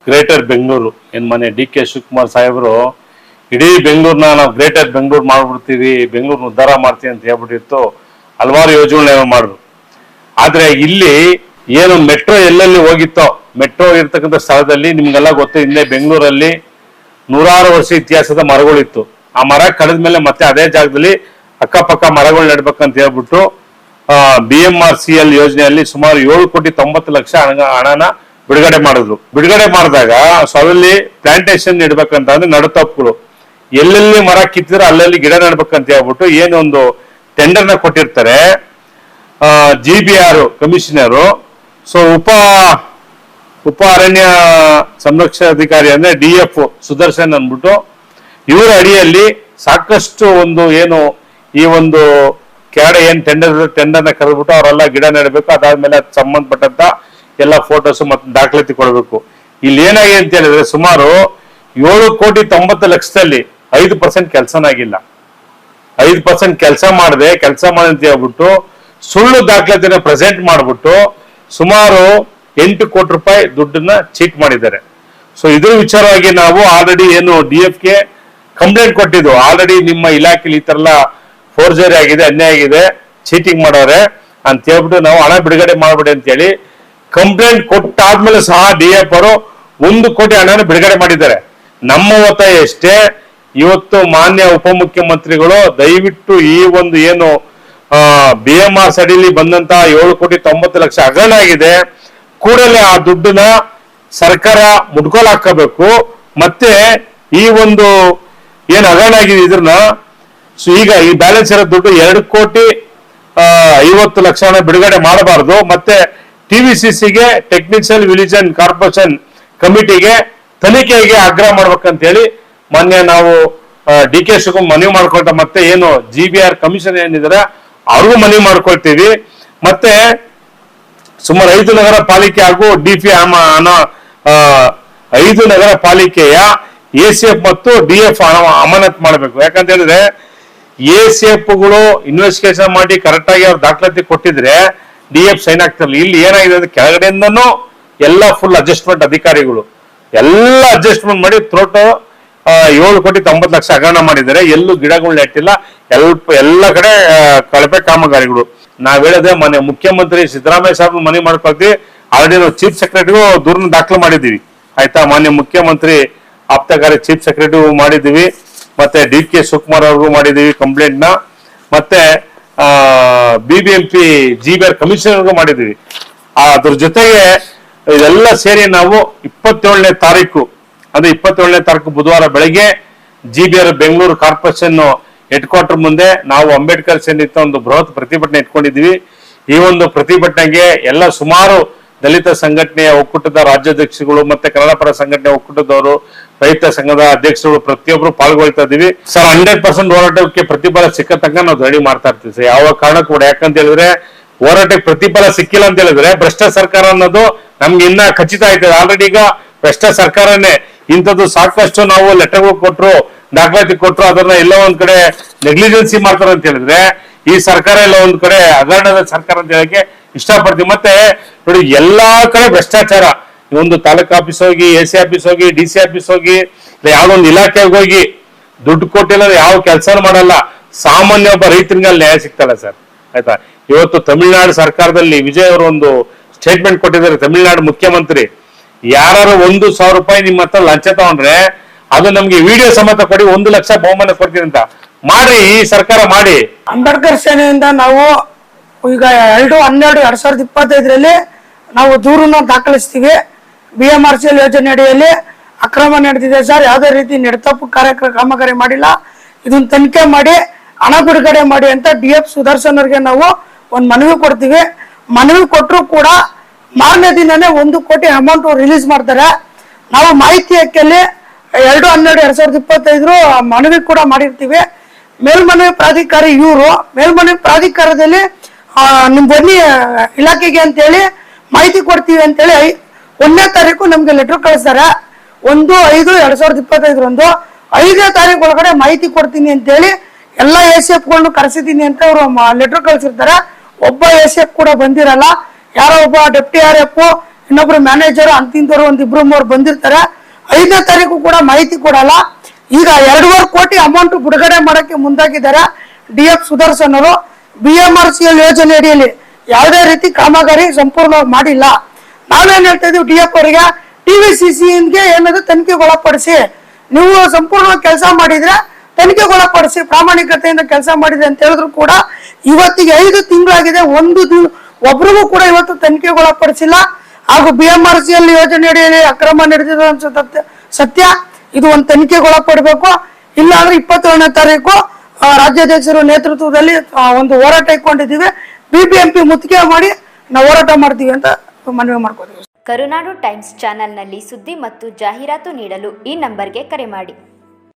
Greater Bengaluru ಏನ್ ಮನೆ ಡಿ.ಕೆ. ಶಿವಕುಮಾರ್ ಸಾಹೇಬರು ಇಡೀ ಬೆಂಗಳೂರನ್ನ ನಾವು ಗ್ರೇಟರ್ ಬೆಂಗಳೂರು ಮಾಡ್ಬಿಡ್ತೀವಿ, ಬೆಂಗಳೂರನ್ನ ಉದ್ಧಾರ ಮಾಡ್ತೀವಿ ಅಂತ ಹೇಳ್ಬಿಟ್ಟಿತ್ತು. ಹಲವಾರು ಯೋಜನೆಗಳು ಮಾಡಿದ್ರು. ಆದ್ರೆ ಇಲ್ಲಿ ಏನು ಮೆಟ್ರೋ ಎಲ್ಲೆಲ್ಲಿ ಹೋಗಿತ್ತೋ, ಮೆಟ್ರೋ ಇರ್ತಕ್ಕಂಥ ಸ್ಥಳದಲ್ಲಿ ನಿಮ್ಗೆಲ್ಲ ಗೊತ್ತು, ಹಿಂದೆ ಬೆಂಗಳೂರಲ್ಲಿ 100 ವರ್ಷ ಇತಿಹಾಸದ ಮರಗಳಿತ್ತು. ಆ ಮರ ಕಳೆದ ಮೇಲೆ ಮತ್ತೆ ಅದೇ ಜಾಗದಲ್ಲಿ ಅಕ್ಕಪಕ್ಕ ಮರಗಳು ನೆಡ್ಬೇಕಂತ ಹೇಳ್ಬಿಟ್ಟು BMRCL ಯೋಜನೆಯಲ್ಲಿ ಸುಮಾರು 7,90,00,000 ಹಣನ ಬಿಡುಗಡೆ ಮಾಡಿದ್ರು. ಬಿಡುಗಡೆ ಮಾಡಿದಾಗ ಅದಲ್ಲಿ ಪ್ಲಾಂಟೇಶನ್ ಇಡ್ಬೇಕಂತ ಅಂದ್ರೆ ನಡುತಪ್ಪುಗಳು ಎಲ್ಲೆಲ್ಲಿ ಮರ ಕಿತ್ತಿದ್ರೆ ಅಲ್ಲಲ್ಲಿ ಗಿಡ ನೆಡ್ಬೇಕಂತ ಹೇಳ್ಬಿಟ್ಟು ಏನೊಂದು ಟೆಂಡರ್ನ ಕೊಟ್ಟಿರ್ತಾರೆ. GBR ಕಮಿಷನರು, ಸೊ ಉಪ ಅರಣ್ಯ ಸಂರಕ್ಷಣಾಧಿಕಾರಿ ಅಂದ್ರೆ DF ಸುದರ್ಶನ್ ಅಂದ್ಬಿಟ್ಟು ಇವರ ಅಡಿಯಲ್ಲಿ ಸಾಕಷ್ಟು ಏನು ಈ ಒಂದು ಕೆರಡೆ ಏನ್ ಟೆಂಡರ್ನ ಕರೆದ್ಬಿಟ್ಟು ಅವರೆಲ್ಲ ಗಿಡ ನೆಡಬೇಕು. ಅದಾದ್ಮೇಲೆ ಅದು ಸಂಬಂಧಪಟ್ಟಂತ ಎಲ್ಲ ಫೋಟೋಸ್ ಮತ್ತೆ ದಾಖಲಾತಿ ಕೊಡಬೇಕು. ಇಲ್ಲಿ ಏನಾಗಿದೆ ಅಂತ ಹೇಳಿದ್ರೆ ಸುಮಾರು 7,90,00,000ದಲ್ಲಿ 5% ಕೆಲಸನಾಗಿಲ್ಲ. 5% ಕೆಲಸ ಮಾಡಿದೆ ಅಂತ ಹೇಳ್ಬಿಟ್ಟು ಸುಳ್ಳು ದಾಖಲಾತಿನ ಪ್ರೆಸೆಂಟ್ ಮಾಡ್ಬಿಟ್ಟು ಸುಮಾರು 8 ಕೋಟಿ ರೂಪಾಯಿ ದುಡ್ಡನ್ನ ಚೀಟ್ ಮಾಡಿದ್ದಾರೆ. ಸೊ ಇದ್ರ ವಿಚಾರವಾಗಿ ನಾವು ಆಲ್ರೆಡಿ DFಗೆ ಕಂಪ್ಲೇಂಟ್ ಕೊಟ್ಟಿದ್ದು. ಆಲ್ರೆಡಿ ನಿಮ್ಮ ಇಲಾಖೆಯಲ್ಲಿ ಈ ತರ ಎಲ್ಲ ಫೋರ್ಜರಿ ಆಗಿದೆ, ಅನ್ಯಾಯ ಆಗಿದೆ, ಚೀಟಿಂಗ್ ಮಾಡೋರೆ ಅಂತ ಹೇಳ್ಬಿಟ್ಟು ನಾವು ಹಣ ಬಿಡುಗಡೆ ಮಾಡ್ಬಿಡಿ ಅಂತ ಹೇಳಿ ಕಂಪ್ಲೇಂಟ್ ಕೊಟ್ಟಾದ್ಮೇಲೆ ಸಹ DF ಅವರು 1 ಕೋಟಿ ಹಣನ ಬಿಡುಗಡೆ ಮಾಡಿದ್ದಾರೆ. ನಮ್ಮ ಒತ್ತಾಯ ಎಷ್ಟೇ, ಇವತ್ತು ಮಾನ್ಯ ಉಪಮುಖ್ಯಮಂತ್ರಿಗಳು ದಯವಿಟ್ಟು ಈ ಒಂದು BMRC ಅಡಿಯಲ್ಲಿ ಬಂದಂತ 7,90,00,000 ಹಗರಣ ಆಗಿದೆ, ಕೂಡಲೇ ಆ ದುಡ್ಡನ್ನ ಸರ್ಕಾರ ಮುಟ್ಕೋಲ್ ಹಾಕಬೇಕು. ಮತ್ತೆ ಈ ಒಂದು ಹಗರಣ ಆಗಿದೆ ಇದ್ರನ್ನ ಈಗ ಈ ಬ್ಯಾಲೆನ್ಸ್ ಇರೋ ದುಡ್ಡು 2,50,00,000 ಬಿಡುಗಡೆ ಮಾಡಬಾರದು. ಮತ್ತೆ TVCCಗೆ ಟೆಕ್ನಿಕಲ್ ವಿಜಿಲೆನ್ಸ್ ಕಾರ್ಪೊರೇಷನ್ ಕಮಿಟಿಗೆ ತನಿಖೆಗೆ ಆಗ್ರಹ ಮಾಡ್ಬೇಕಂತ ಹೇಳಿ ಮೊನ್ನೆ ನಾವು DK ಶಿವಕುಮಾರ್ ಮನವಿ ಮಾಡ್ಕೊಳ್ತಾ ಮತ್ತೆ GBR ಕಮಿಷನ್ ಏನಿದ್ದಾರೆ ಅವ್ರಿಗೂ ಮನವಿ ಮಾಡ್ಕೊಳ್ತೀವಿ. ಮತ್ತೆ ಸುಮಾರು 5 ನಗರ ಪಾಲಿಕೆ ಹಾಗೂ DP 5 ನಗರ ಪಾಲಿಕೆಯ ACF ಮತ್ತು DF ಅಮಾನತ್ ಮಾಡಬೇಕು. ಯಾಕಂತ ಹೇಳಿದ್ರೆ ACFಗಳು ಇನ್ವೆಸ್ಟಿಗೇಷನ್ ಮಾಡಿ ಕರೆಕ್ಟ್ ಆಗಿ ಅವ್ರು ದಾಖಲಾತಿ ಕೊಟ್ಟಿದ್ರೆ DF ಸೈನ್ ಆಗ್ತಿರಲಿಲ್ಲ. ಇಲ್ಲಿ ಏನಾಗಿದೆ ಅಂದ್ರೆ ಕೆಳಗಡೆಯಿಂದನೂ ಎಲ್ಲ ಫುಲ್ ಅಡ್ಜಸ್ಟ್ಮೆಂಟ್ ಅಧಿಕಾರಿಗಳು ಎಲ್ಲ ಅಡ್ಜಸ್ಟ್ಮೆಂಟ್ ಮಾಡಿ ಥ್ರೋಟ್ 7,90,00,000 ಹಗರಣ ಮಾಡಿದ್ದಾರೆ. ಎಲ್ಲೂ ಗಿಡಗಳು ನೆಟ್ಟಿಲ್ಲ, ಎಲ್ಲ ಕಡೆ ಕಳಪೆ ಕಾಮಗಾರಿಗಳು. ನಾವ್ ಹೇಳಿದ್ರೆ ಮೊನ್ನೆ ಮುಖ್ಯಮಂತ್ರಿ ಸಿದ್ದರಾಮಯ್ಯ ಸಾಹೇಬ್ ಮನವಿ ಮಾಡ್ಕೊಳ್ತೀವಿ. ಆಲ್ರೆಡಿ ನಾವು ಚೀಫ್ ಸೆಕ್ರೆಟರಿಗೂ ದೂರನ್ನ ದಾಖಲು ಮಾಡಿದ್ದೀವಿ. ಆಯ್ತಾ, ಮಾನ್ಯ ಮುಖ್ಯಮಂತ್ರಿ ಆಪ್ತಕಾರಿ ಚೀಫ್ ಸೆಕ್ರೆಟರಿ ಮಾಡಿದ್ದೀವಿ, ಮತ್ತೆ DK ಶಿವಕುಮಾರ್ ಅವ್ರಿಗೂ ಮಾಡಿದ್ದೀವಿ ಕಂಪ್ಲೇಂಟ್ ನ, ಮತ್ತೆ BBMP GBR ಕಮಿಷನರ್ಗೂ ಮಾಡಿದ್ದೀವಿ. ಅದ್ರ ಜೊತೆಗೆ ಇದೆಲ್ಲ ಸೇರಿ ನಾವು 27ನೇ ತಾರೀಕು ಅಂದ್ರೆ 27ನೇ ತಾರೀಕು ಬುಧವಾರ ಬೆಳಗ್ಗೆ GBR Bengaluru corporation head quarter ಮುಂದೆ ನಾವು ಅಂಬೇಡ್ಕರ್ ಸೇರಿದಂತ ಒಂದು ಬೃಹತ್ ಪ್ರತಿಭಟನೆ ಇಟ್ಕೊಂಡಿದ್ವಿ. ಈ ಒಂದು ಪ್ರತಿಭಟನೆಗೆ ಎಲ್ಲ ಸುಮಾರು ದಲಿತ ಸಂಘಟನೆಯ ಒಕ್ಕೂಟದ ರಾಜ್ಯಾಧ್ಯಕ್ಷಗಳು ಮತ್ತೆ ಕನ್ನಡ ಪರ ಸಂಘಟನೆ ಒಕ್ಕೂಟದವರು, ರೈತ ಸಂಘದ ಅಧ್ಯಕ್ಷರು ಪ್ರತಿಯೊಬ್ಬರು ಪಾಲ್ಗೊಳ್ತಾ ಇದೀವಿ. ಸರ್ 100% ಹೋರಾಟಕ್ಕೆ ಪ್ರತಿಫಲ ಸಿಕ್ಕ ತನಕ ನಾವು ರೆಡಿ ಮಾಡ್ತಾ ಇರ್ತೀವಿ ಸರ್, ಯಾವ ಕಾರಣ ಕೂಡ. ಯಾಕಂತ ಹೇಳಿದ್ರೆ ಹೋರಾಟಕ್ಕೆ ಪ್ರತಿಫಲ ಸಿಕ್ಕಿಲ್ಲ ಅಂತ ಹೇಳಿದ್ರೆ ಭ್ರಷ್ಟ ಸರ್ಕಾರ ಅನ್ನೋದು ನಮ್ಗೆ ಇನ್ನ ಖಚಿತ ಆಯ್ತದೆ. ಆಲ್ರೆಡಿ ಈಗ ಭ್ರಷ್ಟ ಸರ್ಕಾರನೇ ಇಂಥದ್ದು ಸಾಕಷ್ಟು ನಾವು ಲೆಟರ್ಗಳು ಕೊಟ್ರು, ದಾಖಲಾತಿ ಕೊಟ್ರು, ಅದನ್ನ ಎಲ್ಲ ಒಂದ್ ಕಡೆ ನೆಗ್ಲಿಜೆನ್ಸಿ ಮಾಡ್ತಾರೆ ಅಂತ ಹೇಳಿದ್ರೆ ಈ ಸರ್ಕಾರ ಎಲ್ಲ ಒಂದ್ ಕಡೆ ಹಗರಣದ ಸರ್ಕಾರ ಅಂತ ಹೇಳಕ್ಕೆ ಇಷ್ಟಪಡ್ತೀವಿ. ಮತ್ತೆ ನೋಡಿ, ಎಲ್ಲಾ ಕಡೆ ಭ್ರಷ್ಟಾಚಾರ. ಒಂದು ತಾಲೂಕು ಆಫೀಸ್ ಹೋಗಿ, AC ಆಫೀಸ್ ಹೋಗಿ, DC ಆಫೀಸ್ ಹೋಗಿ, ಯಾವ್ದೊಂದು ಇಲಾಖೆಗೆ ಹೋಗಿ ದುಡ್ಡು ಕೊಟ್ಟಿಲ್ಲ ಯಾವ ಕೆಲಸ ಮಾಡಲ್ಲ. ಸಾಮಾನ್ಯ ಒಬ್ಬ ರೈತನಿಗೆ ಅಲ್ಲಿ ನ್ಯಾಯ ಸಿಗ್ತಲ್ಲ ಸರ್. ಆಯ್ತಾ, ಇವತ್ತು ತಮಿಳುನಾಡು ಸರ್ಕಾರದಲ್ಲಿ ವಿಜಯ್ ಅವರು ಒಂದು ಸ್ಟೇಟ್ಮೆಂಟ್ ಕೊಟ್ಟಿದ್ದಾರೆ. ತಮಿಳುನಾಡು ಮುಖ್ಯಮಂತ್ರಿ, ಯಾರು 1,000 ರೂಪಾಯಿ ನಿಮ್ಮ ಹತ್ರ ಲಂಚ ತಗೊಂಡ್ರೆ ಅದು ನಮ್ಗೆ ವಿಡಿಯೋ ಸಮೇತ ಕೊಡಿ, 1 ಲಕ್ಷ ಬಹುಮಾನ ಕೊಡ್ತೀನಿ ಅಂತ ಮಾಡ್ರಿ. ಈ ಸರ್ಕಾರ ಮಾಡಿ. ಅಂಬೇಡ್ಕರ್ ಸೇನೆಯಿಂದ ನಾವು ಈಗ 2/12/2025 ನಾವು ದೂರನ್ನ ದಾಖಲಿಸ್ತೀವಿ. BMRCL ಯೋಜನೆ ಅಡಿಯಲ್ಲಿ ಅಕ್ರಮ ನಡೆದಿದೆ ಸರ್, ಯಾವುದೇ ರೀತಿ ನೆಡತಪ್ಪು ಕಾಮಗಾರಿ ಮಾಡಿಲ್ಲ, ಇದನ್ನ ತನಿಖೆ ಮಾಡಿ ಹಣ ಬಿಡುಗಡೆ ಮಾಡಿ ಅಂತ DF ಸುದರ್ಶನ್ ಅವ್ರಿಗೆ ನಾವು ಒಂದು ಮನವಿ ಕೊಡ್ತೀವಿ. ಮನವಿ ಕೊಟ್ಟರು ಕೂಡ ಮಾರನೇ ದಿನನೇ 1 ಕೋಟಿ ಅಮೌಂಟ್ ರಿಲೀಸ್ ಮಾಡ್ತಾರೆ. ನಾವು ಮಾಹಿತಿ ಹಕ್ಕಲ್ಲಿ 2/12/2025 ಮನವಿ ಕೂಡ ಮಾಡಿರ್ತೀವಿ. ಮೇಲ್ಮನವಿ ಪ್ರಾಧಿಕಾರಿ ಇವರು ಮೇಲ್ಮನವಿ ಪ್ರಾಧಿಕಾರದಲ್ಲಿ ನಿಮ್ ಬನ್ನಿ ಇಲಾಖೆಗೆ ಅಂತೇಳಿ ಮಾಹಿತಿ ಕೊಡ್ತೀವಿ ಅಂತೇಳಿ 1ನೇ ತಾರೀಕು ನಮ್ಗೆ ಲೆಟರ್ ಕಳಿಸ್ತಾರೆ. 1/5/2025 5ನೇ ತಾರೀಕು ಒಳಗಡೆ ಮಾಹಿತಿ ಕೊಡ್ತೀನಿ ಅಂತೇಳಿ ಎಲ್ಲ ACFಗಳನ್ನ ಕರೆಸಿದ್ದೀನಿ ಅಂತ ಅವರು ಲೆಟರ್ ಕಳಿಸಿರ್ತಾರೆ. ಒಬ್ಬ ACF ಕೂಡ ಬಂದಿರಲ್ಲ, ಯಾರೋ ಒಬ್ಬ ಡೆಪ್ಟಿ RF ಇನ್ನೊಬ್ರು ಮ್ಯಾನೇಜರ್ ಅಂತಿಂತವ್ರು ಒಂದಿಬ್ರು ಮೂರು ಬಂದಿರ್ತಾರೆ. 5ನೇ ತಾರೀಕು ಕೂಡ ಮಾಹಿತಿ ಕೊಡಲ್ಲ. ಈಗ 2.5 ಕೋಟಿ ಅಮೌಂಟ್ ಬಿಡುಗಡೆ ಮಾಡಕ್ಕೆ ಮುಂದಾಗಿದ್ದಾರೆ DF ಸುದರ್ಶನ್ ಅವರು. BMRCL ಯೋಜನೆ ಅಡಿಯಲ್ಲಿ ಯಾವುದೇ ರೀತಿ ಕಾಮಗಾರಿ ಸಂಪೂರ್ಣವಾಗಿ ಮಾಡಿಲ್ಲ. ನಾವೇನ್ ಹೇಳ್ತಾ ಇದೀವಿ DF ಅವರಿಗೆ, TVCCಗೆ ಏನದು ತನಿಖೆಗೊಳಪಡಿಸಿ, ನೀವು ಸಂಪೂರ್ಣವಾಗಿ ಕೆಲಸ ಮಾಡಿದ್ರೆ ತನಿಖೆಗೊಳಪಡಿಸಿ, ಪ್ರಾಮಾಣಿಕತೆಯಿಂದ ಕೆಲಸ ಮಾಡಿದ್ರೆ ಅಂತ ಹೇಳಿದ್ರು ಕೂಡ ಇವತ್ತಿಗೆ 5 ತಿಂಗಳಾಗಿದೆ, ಒಬ್ರಿಗೂ ಕೂಡ ಇವತ್ತು ತನಿಖೆಗೊಳಪಡಿಸಿಲ್ಲ. ಹಾಗೂ BMRCL ಯೋಜನೆ ಅಡಿಯಲ್ಲಿ ಅಕ್ರಮ ನಡೆದಿದೆ ಅನ್ಸುತ್ತೆ ಸತ್ಯ. ಇದು ಒಂದು ತನಿಖೆಗೊಳಪಡಬೇಕು. ಇಲ್ಲ ಅಂದ್ರೆ 27ನೇ ತಾರೀಕು ರಾಜ್ಯಾಧ್ಯಕ್ಷರ ನೇತೃತ್ವದಲ್ಲಿ ಒಂದು ಹೋರಾಟ ಇಟ್ಕೊಂಡಿದ್ದೀವಿ. BBMP ಮುತ್ತಿಗೆ ಮಾಡಿ ನಾವು ಹೋರಾಟ ಮಾಡ್ತೀವಿ ಅಂತ ಮನವಿ ಮಾಡ್ಕೋತೀವಿ. ಕರುನಾಡು ಟೈಮ್ಸ್ ಚಾನೆಲ್ನಲ್ಲಿ ಸುದ್ದಿ ಮತ್ತು ಜಾಹೀರಾತು ನೀಡಲು ಈ ನಂಬರ್ಗೆ ಕರೆ ಮಾಡಿ.